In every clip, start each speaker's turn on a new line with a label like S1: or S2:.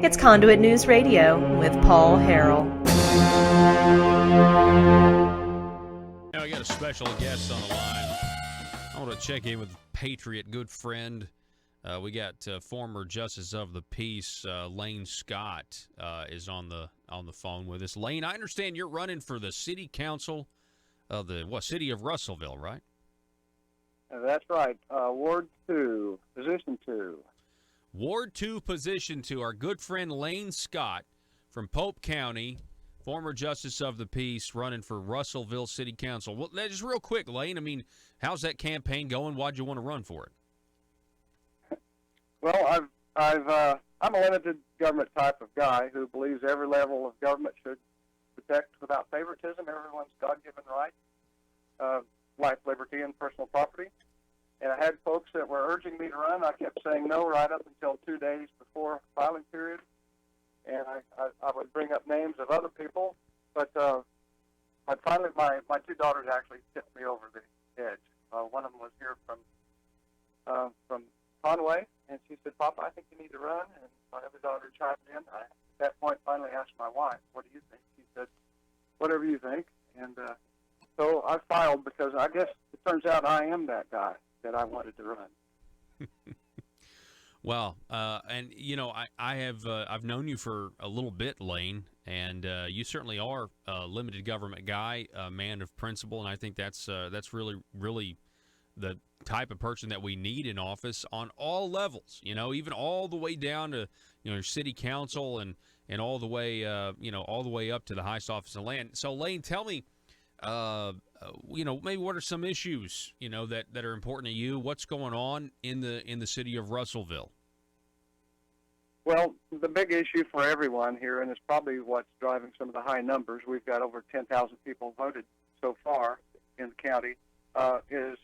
S1: It's Conduit News Radio with Paul Harrell.
S2: Now we got a special guest on the line. I want to check in with Patriot, good friend. We got former Justice of the Peace, Lane Scott, is on the phone with us. Lane, I understand you're running for the city council of the city of Russellville, right?
S3: That's right. Ward 2, Position 2.
S2: Ward 2, Position 2. Our good friend Lane Scott from Pope County, former Justice of the Peace, running for Russellville City Council. Well, just real quick, Lane, I mean, how's that campaign going? Why'd you want to run for it?
S3: Well, I'm a limited government type of guy who believes every level of government should protect without favoritism everyone's God-given right, life, liberty, and personal property. And I had folks that were urging me to run. I kept saying no right up until 2 days before filing period. And I would bring up names of other people. But finally, my two daughters actually tipped me over the edge. One of them was here from Conway, and she said, "Papa, I think you need to run." And my other daughter chimed in. I, at that point, finally asked my wife, "What do you think?" She said, "Whatever you think." And so I filed because I guess it turns out I am that guy that I wanted to run.
S2: Well, and you know, I've known you for a little bit, Lane, and you certainly are a limited government guy, a man of principle, and I think that's really, really the type of person that we need in office on all levels. You know, even all the way down to city council and all the way all the way up to the highest office in land. So, Lane, tell me. Maybe what are some issues, that are important to you? What's going on in the city of Russellville?
S3: Well, the big issue for everyone here, and it's probably what's driving some of the high numbers, we've got over 10,000 people voted so far in the county, is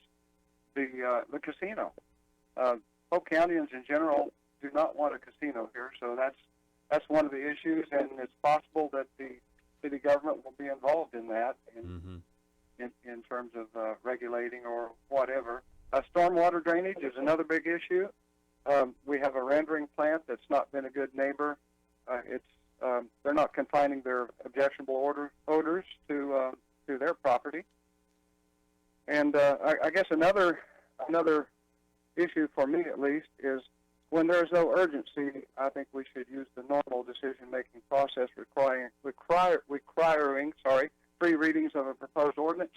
S3: the casino. Polk Countyans in general do not want a casino here, so that's one of the issues, and it's possible that the city government will be involved in that in terms of regulating or whatever. Stormwater drainage is another big issue. We have a rendering plant that's not been a good neighbor. They're not confining their objectionable odors to their property. And I guess another issue for me at least is when there's no urgency, I think we should use the normal decision-making process requiring three readings of a proposed ordinance.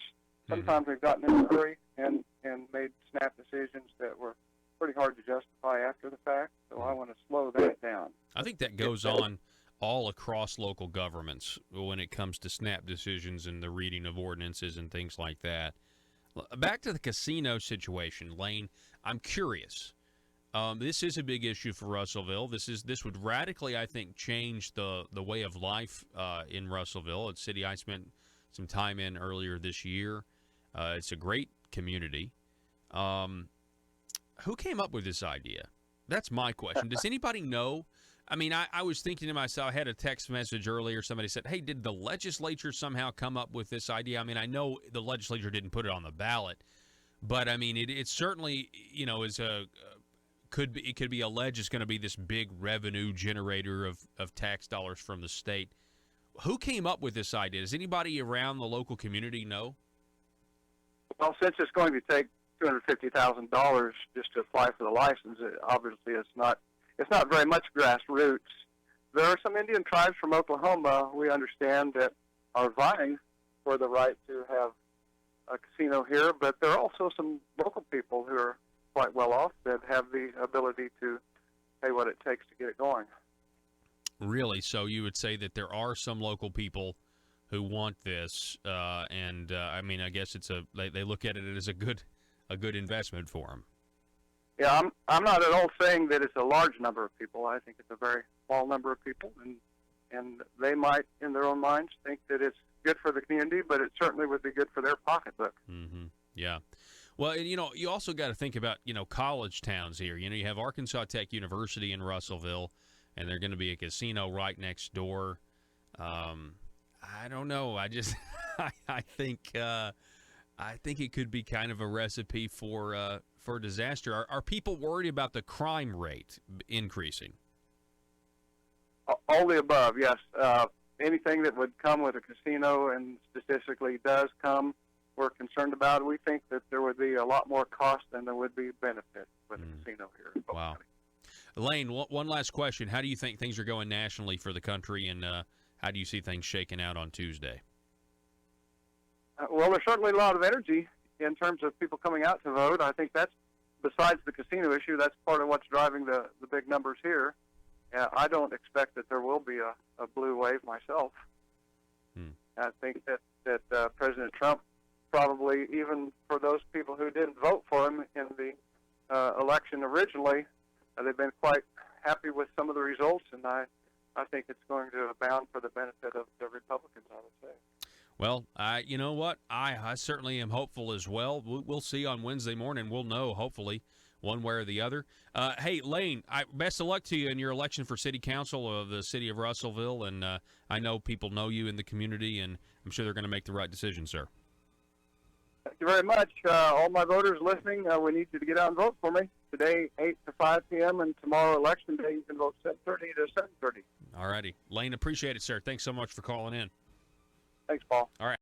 S3: Sometimes we've gotten in a hurry and made snap decisions that were pretty hard to justify after the fact, so I want to slow that down.
S2: I think that goes on all across local governments when it comes to snap decisions and the reading of ordinances and things like that. Back to the casino situation, Lane, I'm curious. This is a big issue for Russellville. This would radically, I think, change the way of life in Russellville. It's a city I spent some time in earlier this year. It's a great community. Who came up with this idea? That's my question. Does anybody know? I mean, I was thinking to myself, I had a text message earlier. Somebody said, hey, did the legislature somehow come up with this idea? I mean, I know the legislature didn't put it on the ballot, but, I mean, it certainly, is it could be alleged it's going to be this big revenue generator of tax dollars from the state. Who came up with this idea? Does anybody around the local community know?
S3: Well, since it's going to take $250,000 just to apply for the license, obviously it's not very much grassroots. There are some Indian tribes from Oklahoma, we understand, that are vying for the right to have a casino here, but there are also some local people who are quite well off that have the ability to pay what it takes to get it going.
S2: Really? So you would say that there are some local people who want this, and I mean, I guess they look at it as a good investment for them.
S3: Yeah, I'm not at all saying that it's a large number of people. I think it's a very small number of people, and they might, in their own minds, think that it's good for the community, but it certainly would be good for their pocketbook.
S2: Mm-hmm. Yeah. Well, and, you also got to think about, college towns here. You have Arkansas Tech University in Russellville, and they're going to be a casino right next door. I don't know. I just I think it could be kind of a recipe for disaster. Are people worried about the crime rate increasing?
S3: All the above, yes. Anything that would come with a casino and statistically does come, we're concerned about. We think that there would be a lot more cost than there would be benefit with a casino here in Polk
S2: Wow.
S3: County.
S2: Elaine, one last question. How do you think things are going nationally for the country, and how do you see things shaking out on Tuesday?
S3: Well, there's certainly a lot of energy in terms of people coming out to vote. I think that's, besides the casino issue, that's part of what's driving the big numbers here. I don't expect that there will be a blue wave myself. I think that President Trump probably, even for those people who didn't vote for him in the election originally, they've been quite happy with some of the results, and I think it's going to abound for the benefit of the Republicans, I would say.
S2: Well, you know what? I certainly am hopeful as well. We'll see on Wednesday morning. We'll know, hopefully, one way or the other. Hey, Lane, best of luck to you in your election for city council of the city of Russellville, and I know people know you in the community, and I'm sure they're going to make the right decision, sir.
S3: Thank you very much. All my voters listening, we need you to get out and vote for me. Today, 8 to 5 p.m., and tomorrow, Election Day, you can vote 7:30 to 7:30.
S2: All righty. Lane, appreciate it, sir. Thanks so much for calling in.
S3: Thanks, Paul.
S2: All right.